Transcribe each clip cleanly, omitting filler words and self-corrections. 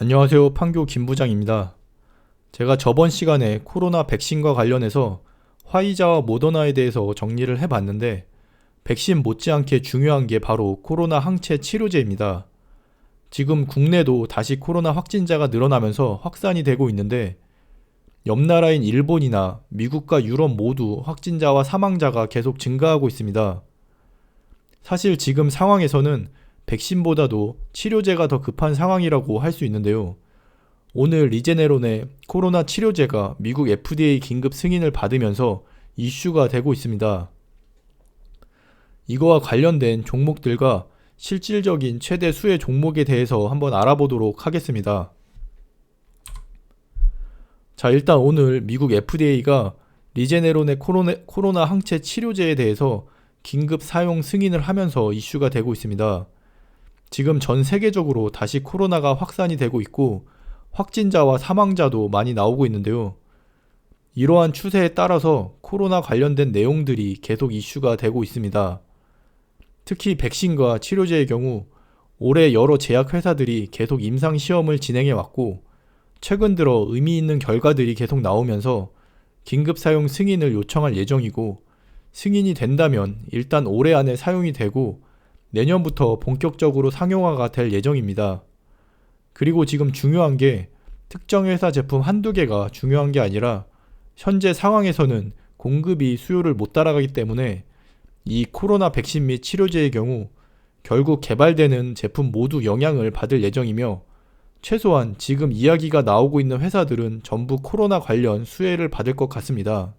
안녕하세요. 판교 김 부장입니다. 제가 저번 시간에 코로나 백신과 관련해서 화이자와 모더나에 대해서 정리를 해봤는데, 백신 못지않게 중요한 게 바로 코로나 항체 치료제입니다. 지금 국내도 다시 코로나 확진자가 늘어나면서 확산이 되고 있는데, 옆 나라인 일본이나 미국과 유럽 모두 확진자와 사망자가 계속 증가하고 있습니다. 사실 지금 상황에서는 백신보다도 치료제가 더 급한 상황이라고 할 수 있는데요. 오늘 리제네론의 코로나 치료제가 미국 FDA 긴급 승인을 받으면서 이슈가 되고 있습니다. 이거와 관련된 종목들과 실질적인 최대 수혜 종목에 대해서 한번 알아보도록 하겠습니다. 자, 일단 오늘 미국 FDA가 리제네론의 코로나 항체 치료제에 대해서 긴급 사용 승인을 하면서 이슈가 되고 있습니다. 지금 전 세계적으로 다시 코로나가 확산이 되고 있고, 확진자와 사망자도 많이 나오고 있는데요. 이러한 추세에 따라서 코로나 관련된 내용들이 계속 이슈가 되고 있습니다. 특히 백신과 치료제의 경우 올해 여러 제약회사들이 계속 임상시험을 진행해 왔고, 최근 들어 의미 있는 결과들이 계속 나오면서 긴급 사용 승인을 요청할 예정이고, 승인이 된다면 일단 올해 안에 사용이 되고 내년부터 본격적으로 상용화가 될 예정입니다. 그리고 지금 중요한 게 특정 회사 제품 한두 개가 중요한 게 아니라 현재 상황에서는 공급이 수요를 못 따라가기 때문에 이 코로나 백신 및 치료제의 경우 결국 개발되는 제품 모두 영향을 받을 예정이며, 최소한 지금 이야기가 나오고 있는 회사들은 전부 코로나 관련 수혜를 받을 것 같습니다.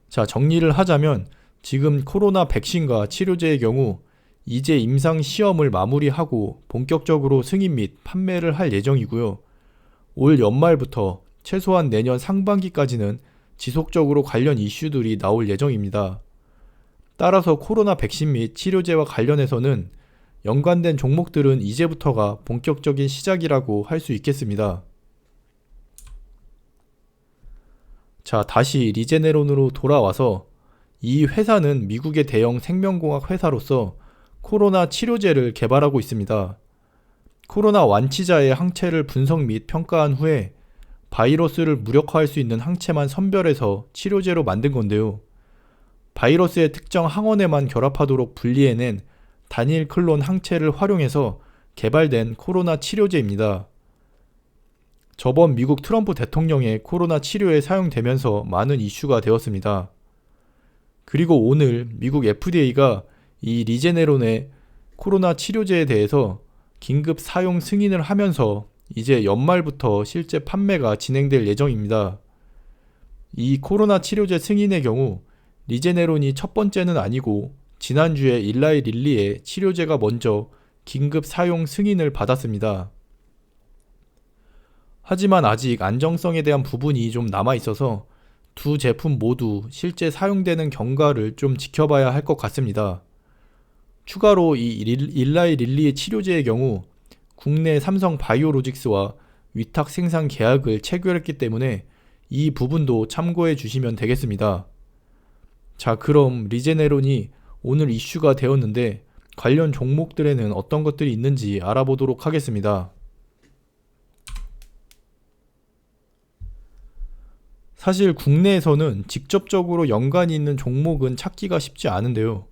자, 정리를 하자면 지금 코로나 백신과 치료제의 경우 이제 임상 시험을 마무리하고 본격적으로 승인 및 판매를 할 예정이고요. 올 연말부터 최소한 내년 상반기까지는 지속적으로 관련 이슈들이 나올 예정입니다. 따라서 코로나 백신 및 치료제와 관련해서는 연관된 종목들은 이제부터가 본격적인 시작이라고 할 수 있겠습니다. 자, 다시 리제네론으로 돌아와서 이 회사는 미국의 대형 생명공학 회사로서 코로나 치료제를 개발하고 있습니다. 코로나 완치자의 항체를 분석 및 평가한 후에 바이러스를 무력화할 수 있는 항체만 선별해서 치료제로 만든 건데요. 바이러스의 특정 항원에만 결합하도록 분리해낸 단일 클론 항체를 활용해서 개발된 코로나 치료제입니다. 저번 미국 트럼프 대통령의 코로나 치료에 사용되면서 많은 이슈가 되었습니다. 그리고 오늘 미국 FDA가 이 리제네론의 코로나 치료제에 대해서 긴급 사용 승인을 하면서 이제 연말부터 실제 판매가 진행될 예정입니다. 이 코로나 치료제 승인의 경우 리제네론이 첫 번째는 아니고 지난주에 일라이 릴리의 치료제가 먼저 긴급 사용 승인을 받았습니다. 하지만 아직 안정성에 대한 부분이 좀 남아 있어서 두 제품 모두 실제 사용되는 경과를 좀 지켜봐야 할 것 같습니다. 추가로 이 일라이 릴리의 치료제의 경우 국내 삼성 바이오로직스와 위탁 생산 계약을 체결했기 때문에 이 부분도 참고해 주시면 되겠습니다. 자, 그럼 리제네론이 오늘 이슈가 되었는데 관련 종목들에는 어떤 것들이 있는지 알아보도록 하겠습니다. 사실 국내에서는 직접적으로 연관이 있는 종목은 찾기가 쉽지 않은데요.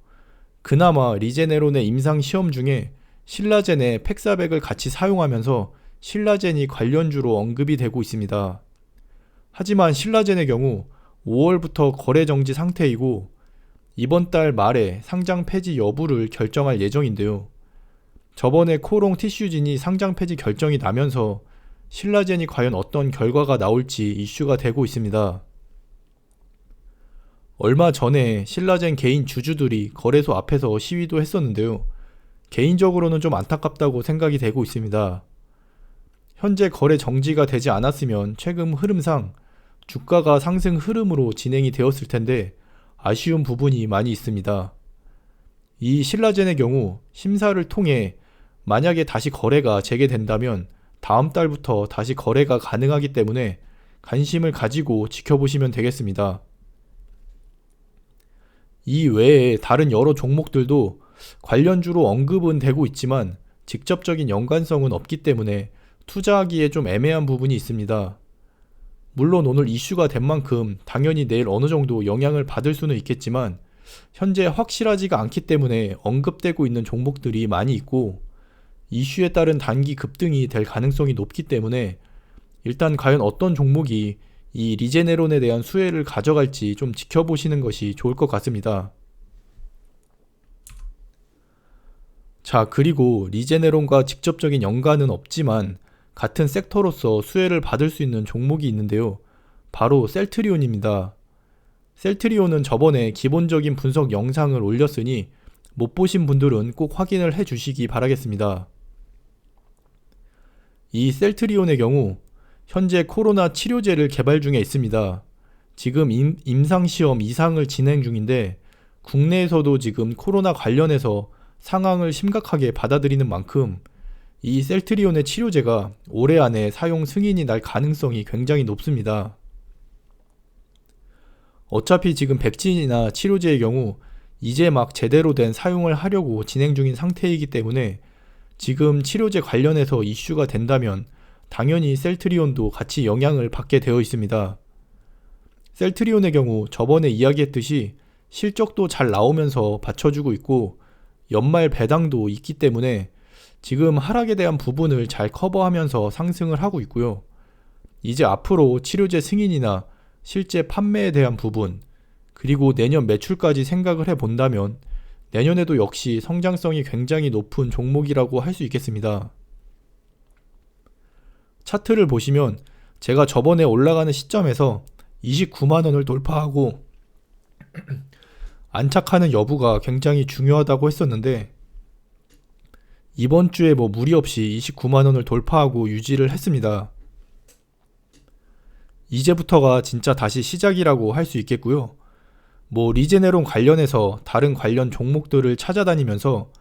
그나마 리제네론의 임상 시험 중에 신라젠의 팩사백을 같이 사용하면서 신라젠이 관련주로 언급이 되고 있습니다. 하지만 신라젠의 경우 5월부터 거래 정지 상태이고 이번 달 말에 상장 폐지 여부를 결정할 예정인데요. 저번에 코롱 티슈진이 상장 폐지 결정이 나면서 신라젠이 과연 어떤 결과가 나올지 이슈가 되고 있습니다. 얼마 전에 신라젠 개인 주주들이 거래소 앞에서 시위도 했었는데요. 개인적으로는 좀 안타깝다고 생각이 되고 있습니다. 현재 거래 정지가 되지 않았으면 최근 흐름상 주가가 상승 흐름으로 진행이 되었을 텐데 아쉬운 부분이 많이 있습니다. 이 신라젠의 경우 심사를 통해 만약에 다시 거래가 재개된다면 다음 달부터 다시 거래가 가능하기 때문에 관심을 가지고 지켜보시면 되겠습니다. 이 외에 다른 여러 종목들도 관련주로 언급은 되고 있지만 직접적인 연관성은 없기 때문에 투자하기에 좀 애매한 부분이 있습니다. 물론 오늘 이슈가 된 만큼 당연히 내일 어느 정도 영향을 받을 수는 있겠지만 현재 확실하지가 않기 때문에 언급되고 있는 종목들이 많이 있고 이슈에 따른 단기 급등이 될 가능성이 높기 때문에 일단 과연 어떤 종목이 이 리제네론에 대한 수혜를 가져갈지 좀 지켜보시는 것이 좋을 것 같습니다. 자, 그리고 리제네론과 직접적인 연관은 없지만 같은 섹터로서 수혜를 받을 수 있는 종목이 있는데요. 바로 셀트리온입니다. 셀트리온은 저번에 기본적인 분석 영상을 올렸으니 못 보신 분들은 꼭 확인을 해 주시기 바라겠습니다. 이 셀트리온의 경우 현재 코로나 치료제를 개발 중에 있습니다. 지금 임상시험 이상을 진행 중인데 국내에서도 지금 코로나 관련해서 상황을 심각하게 받아들이는 만큼 이 셀트리온의 치료제가 올해 안에 사용 승인이 날 가능성이 굉장히 높습니다. 어차피 지금 백신이나 치료제의 경우 이제 막 제대로 된 사용을 하려고 진행 중인 상태이기 때문에 지금 치료제 관련해서 이슈가 된다면 당연히 셀트리온도 같이 영향을 받게 되어 있습니다. 셀트리온의 경우 저번에 이야기했듯이 실적도 잘 나오면서 받쳐주고 있고 연말 배당도 있기 때문에 지금 하락에 대한 부분을 잘 커버하면서 상승을 하고 있고요. 이제 앞으로 치료제 승인이나 실제 판매에 대한 부분, 그리고 내년 매출까지 생각을 해본다면 내년에도 역시 성장성이 굉장히 높은 종목이라고 할 수 있겠습니다. 차트를 보시면 제가 저번에 올라가는 시점에서 29만원을 돌파하고 안착하는 여부가 굉장히 중요하다고 했었는데 이번 주에 무리 없이 29만원을 돌파하고 유지를 했습니다. 이제부터가 진짜 다시 시작이라고 할 수 있겠고요. 리제네론 관련해서 다른 관련 종목들을 찾아다니면서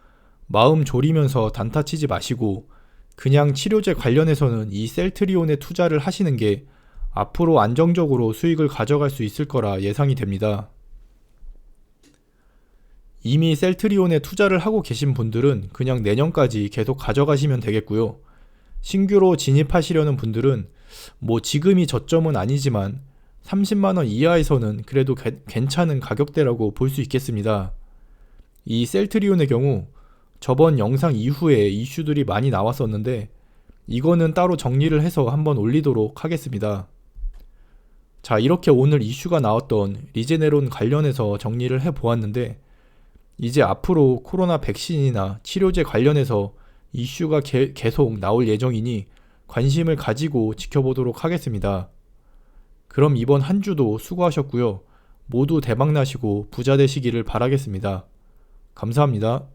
마음 졸이면서 단타 치지 마시고 그냥 치료제 관련해서는 이 셀트리온에 투자를 하시는 게 앞으로 안정적으로 수익을 가져갈 수 있을 거라 예상이 됩니다. 이미 셀트리온에 투자를 하고 계신 분들은 그냥 내년까지 계속 가져가시면 되겠고요. 신규로 진입하시려는 분들은 지금이 저점은 아니지만 30만원 이하에서는 그래도 괜찮은 가격대라고 볼 수 있겠습니다. 이 셀트리온의 경우 저번 영상 이후에 이슈들이 많이 나왔었는데 이거는 따로 정리를 해서 한번 올리도록 하겠습니다. 자, 이렇게 오늘 이슈가 나왔던 리제네론 관련해서 정리를 해보았는데 이제 앞으로 코로나 백신이나 치료제 관련해서 이슈가 계속 나올 예정이니 관심을 가지고 지켜보도록 하겠습니다. 그럼 이번 한 주도 수고하셨고요. 모두 대박 나시고 부자 되시기를 바라겠습니다. 감사합니다.